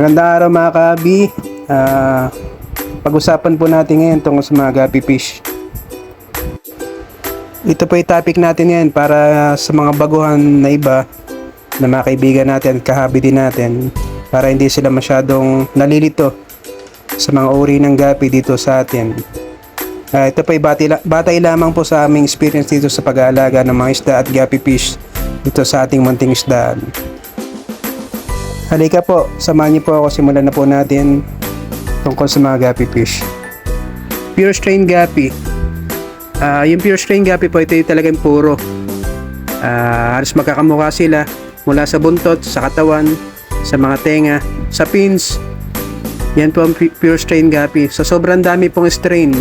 Magandang araw mga kabi. Pag-usapan po natin ngayon tungkol sa mga guppy fish. Ito po yung topic natin ngayon para sa mga baguhan na iba na mga kaibigan natin at kahabi din natin, para hindi sila masyadong nalilito sa mga uri ng guppy dito sa atin. Ito po yung batay lamang po sa aming experience dito sa pag-aalaga ng mga isda at guppy fish dito sa ating munting isdaan. Halika po, samahan niyo po ako, simulan na po natin tungkol sa mga guppy fish. Pure strain guppy. Yung pure strain guppy po, ito yung talagang puro. Halos magkakamukha sila mula sa buntot, sa katawan, sa mga tenga, sa fins. Yan po ang pure strain guppy. So sobrang dami pong strain.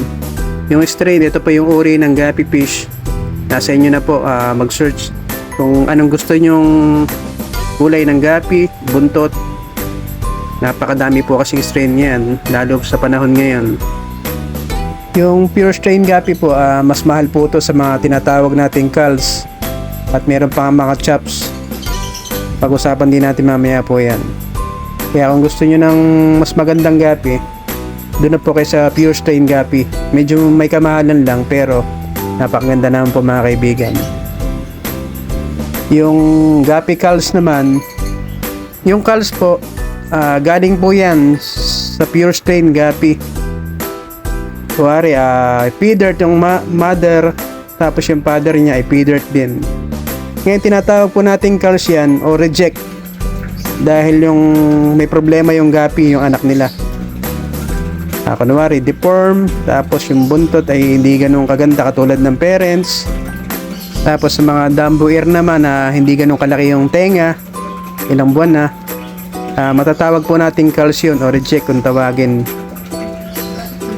Yung strain, ito po yung uri ng guppy fish. Nasa inyo na po mag-search kung anong gusto nyong kulay ng guppy, buntot. Napakadami po kasing strain yan, lalo sa panahon ngayon. Yung pure strain guppy po, mas mahal po ito sa mga tinatawag nating culls. At meron pa mga chops. Pag-usapan din natin mamaya po yan. Kaya kung gusto nyo ng mas magandang guppy, doon na po kayo sa pure strain guppy. Medyo may kamahalan lang, pero napakaganda naman po mga kaibigan. Yung guppy culls naman, yung culls po, galing po yan sa pure strain guppy. Kuwari, feeder yung mother, tapos yung father niya ay feeder din. Ngayon tinatawag po natin culls yan o reject, dahil yung may problema yung guppy, yung anak nila. Kunwari, deform, tapos yung buntot ay hindi ganun kaganda katulad ng parents. Tapos sa mga dumbo ear naman na hindi ganun kalaki yung tenga, ilang buwan na, matatawag po nating culls yun o reject kung tawagin.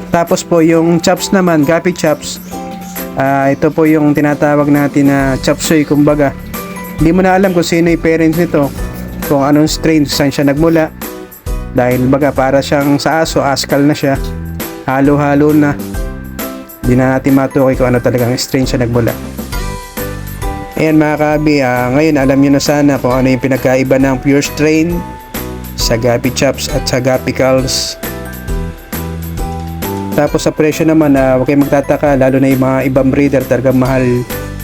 Tapos po yung chops naman, guppy chops, ito po yung tinatawag natin na chopsoy kumbaga. Hindi mo na alam kung sino yung parents nito, kung anong strain, saan siya nagmula, dahil baga para siyang sa aso, askal na siya, halo-halo na, hindi na natin matukoy kung ano talagang strain siya nagmula. Ayan mga kabi, ngayon alam nyo na sana kung ano yung pinagkaiba ng pure strain sa guppy chops at sa guppy culls. Tapos sa presyo naman, huwag kayong magtataka, lalo na yung mga ibang breeder, talagang mahal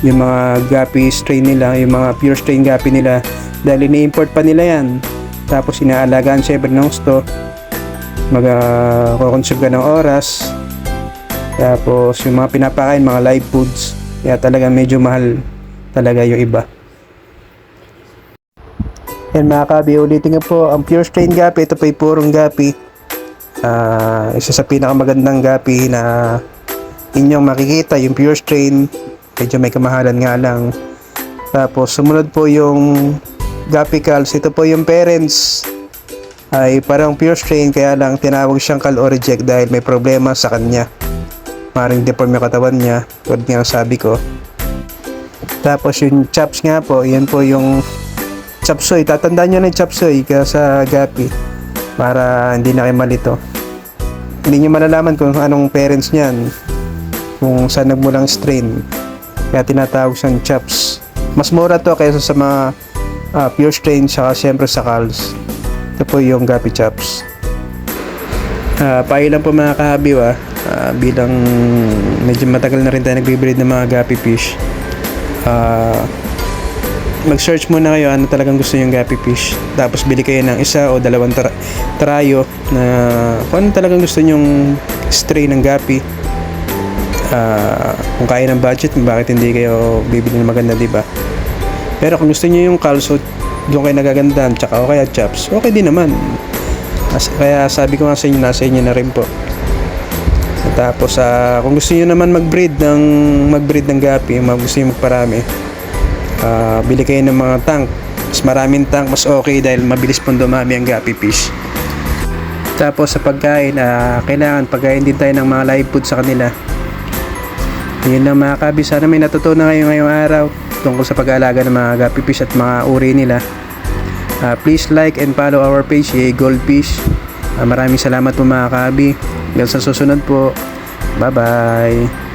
yung mga guppy strain nila, yung mga pure strain guppy nila, dahil ini-import pa nila yan. Tapos inaalagaan syempre ng gusto, mag-consume ka ng oras, tapos yung mga pinapakain, mga live foods, kaya talagang medyo mahal talaga yung iba. Yan mga kabi, ulitin nga po, ang pure strain guppy, ito po yung purong guppy. Isa sa pinakamagandang guppy na inyong makikita, yung pure strain, medyo may kamahalan nga lang. Tapos sumunod po yung guppy culls, ito po yung parents ay parang pure strain, kaya lang tinawag siyang cull o reject dahil may problema sa kanya, maring deform yung katawan niya, tulad nga sabi ko. Tapos yung chops nga po, yan po yung chopsoy. Tatandaan nyo na yung chopsoy sa guppy para hindi na kayo malito. Hindi nyo malalaman kung anong parents niyan, kung saan nagmulang strain, kaya tinatawag siyang chops. Mas mura to kaysa sa mga pure strain, saka syempre sa culls. Ito po yung guppy chops. Pailan po mga kahabi, bilang medyo matagal na rin tayo nagbe-breed ng mga guppy fish. Mag-search muna kayo ano talagang gusto yung guppy fish, tapos bili kayo ng isa o dalawang trayo na kung ano talagang gusto nyong strain ng guppy. Kung kaya ng budget, bakit hindi kayo bibili ng maganda, diba? Pero kung gusto nyo yung culls, doon kayo nagagandahan, tsaka o kaya chops, okay din naman. Kaya sabi ko nga sa inyo, nasa inyo na rin po. Tapos kung gusto niyo naman mag-breed ng guppy, gusto niyo magparami, bili kayo ng mga tank. Mas maraming tank, mas okay, dahil mabilis pong dumami ang guppy fish. Tapos sa pagkain, kailangan pagkain din tayo ng mga live food sa kanila. Yun lang mga kabi, sana may natutunan kayo ngayong araw tungkol sa pag-aalaga ng mga guppy fish at mga uri nila. Please like and follow our page, Goldfish. Maraming salamat po mga kabi. Hanggang sa susunod po. Bye bye.